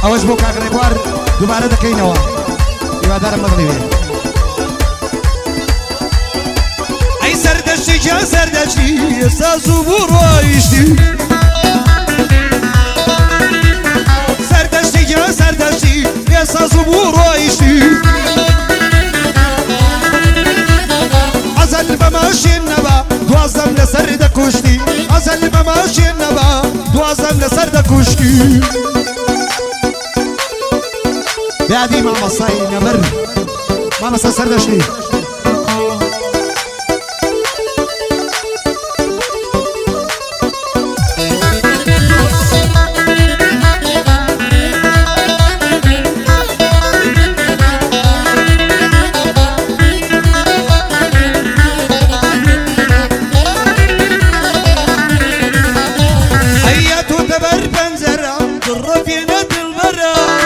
ئەوەش بۆ کاک ڕێبوار دووبارە دەکەینەوە هیوادارم مەغڵیوێ ئەی سەردەشتی گیان سەردەشتی ئێستا زوو بوو ڕۆیشتی سەردەشتی گیان سەردەشتی ئێستا زوو بوو ڕۆیشتی ئەزەل بە ماشین نەبا دوازدەم لەسەر دەکوشتی ئەزەل بە ماشین نەبا دوازدەم لەسەر دەکوشتی بادي ماما صاي نمر ماما سردشتي هيا تبر بنزرة الرفينة البرة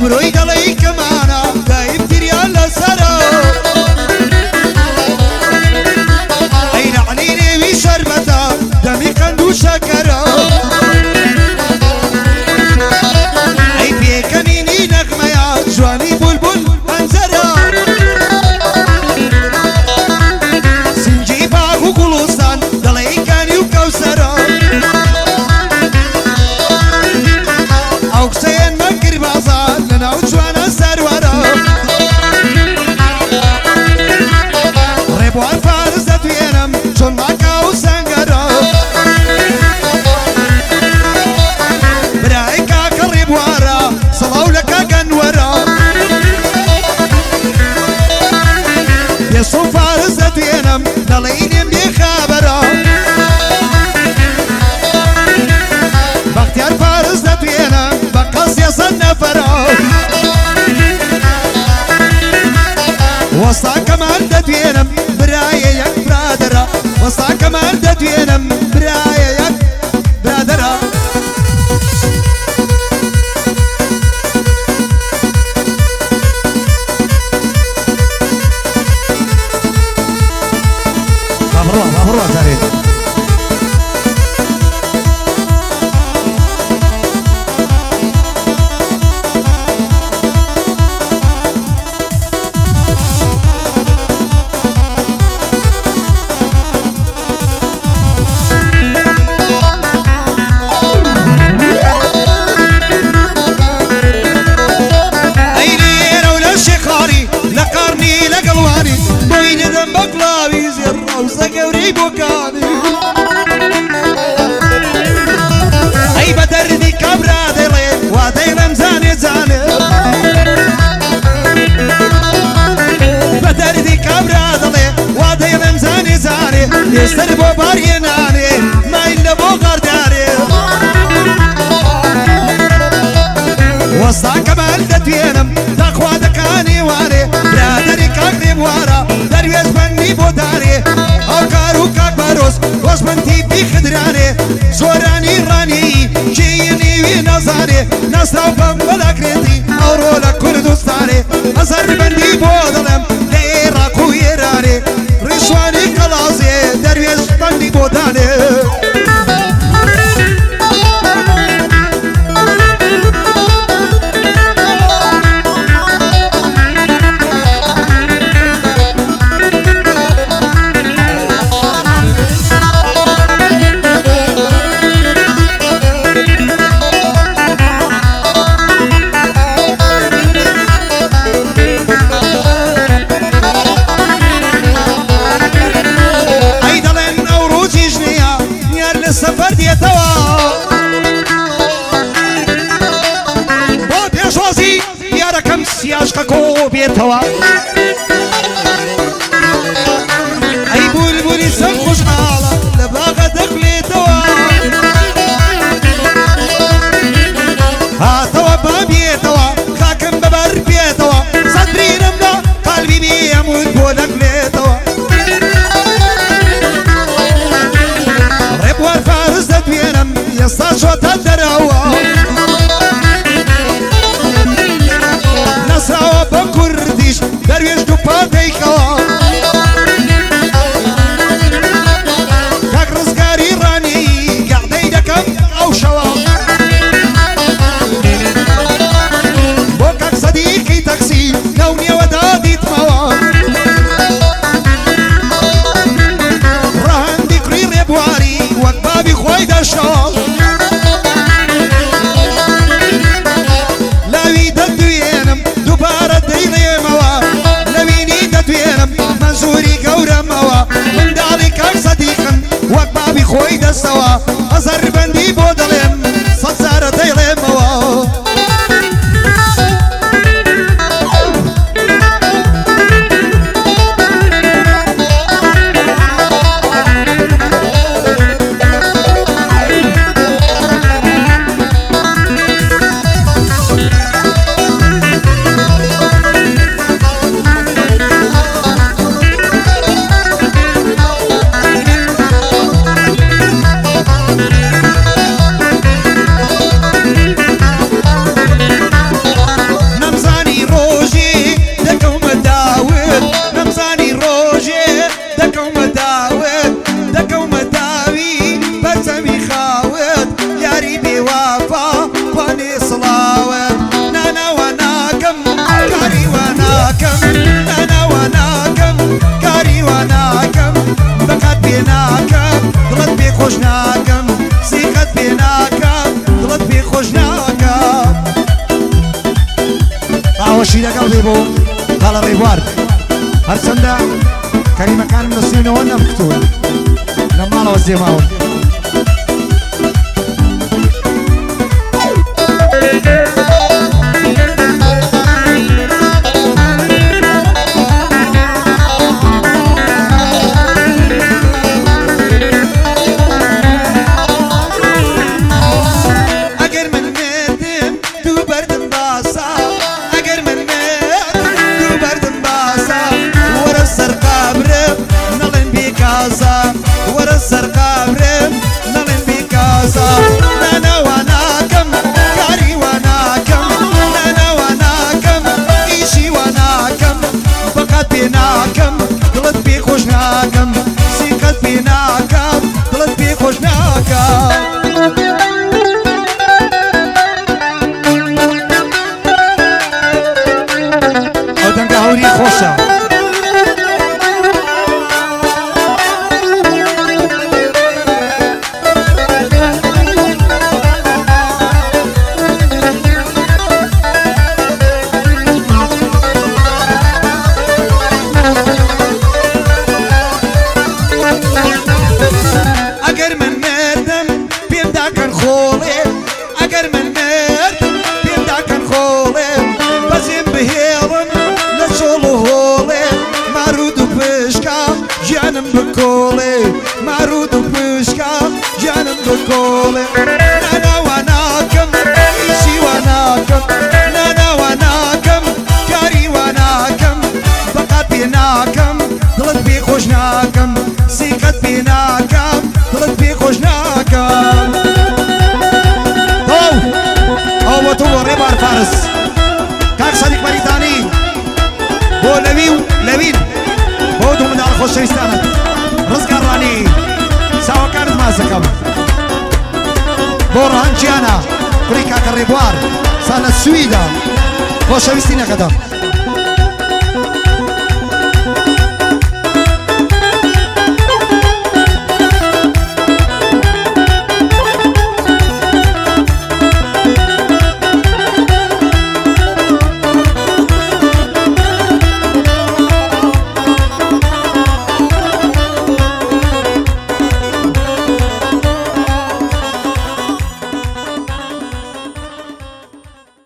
بروي دلي كمانا دايب تري على سرا أين عليني بشربتا دمي كندو شكرا أي بيكنيني نغميا جواني بلبل انزرا سنجي باغو قلوستان دلي كاني وكوسرا أوكسين مكر بازار وجوانا سرورا ريبوان فارس دتوينم جون ماكا وسنگرا برايكا كريبوارا صلاو لكا قنورا يسو فارس دتوينم دلينم بخابرا بختيار فارس دتوينم بقص يصن نفرا وسطا كمان دتوينم برايا يك برادرا وسطا كمان دتوينم برايا يك برادرا مبروك زاريد أي بدردي كبرى دلي ودينم زاني زاني بدردي كبرى دلي ودينم زاني زاني يستر بو باريناني ما إلا بو غرداري وسطا كمال دتوينم تقوى دكاني واري برادري كاكري بوارا درويز بني بو داري أو كارو كاك باروس وزمنتي بخدراني زوراني راني جيني ونظاري نصرا وبمبلا كريتي أورولا كردستاني أزر بندي بودلم ليراكو يراني رشواني كلازي درويز بني بوداني سفر ديتوا بو بيشوازي يا ركم سياشكو بيتوا اي بولبولي سنخش حالا لباغة دخلي توا هاتوا بابي توا خاكم ببر بيتوا صدري نمنا قلبي بيموت بولك ليتوا ريبوار فارس دتوينم يسا شو تدروا نصرا وبكرديش زوری گەورەمەوە منداڵی کاک سەدیقم وەک بابی خۆی دەستەوە ئەزەر بەندی بۆ دەڵێم سەد جارە دەیڵێمەوە شي لەگەڵ بێ بۆ هەڵە ڕێبوار هەرچەندە کەریمەکان نووسینەوە نەمکتون لە ماڵەوە زێماون کاک سەدیق بەریتانی بۆ لەوی و لەوین بۆ دوو منداڵ خۆشەویستانت ڕزگارڕانی چاوەکانت ماچ دەکەم بۆ ڕەهەن گیانە کوڕی کاکە ڕێبوار سا لە سویدا خۆشەویستی نەکەدەم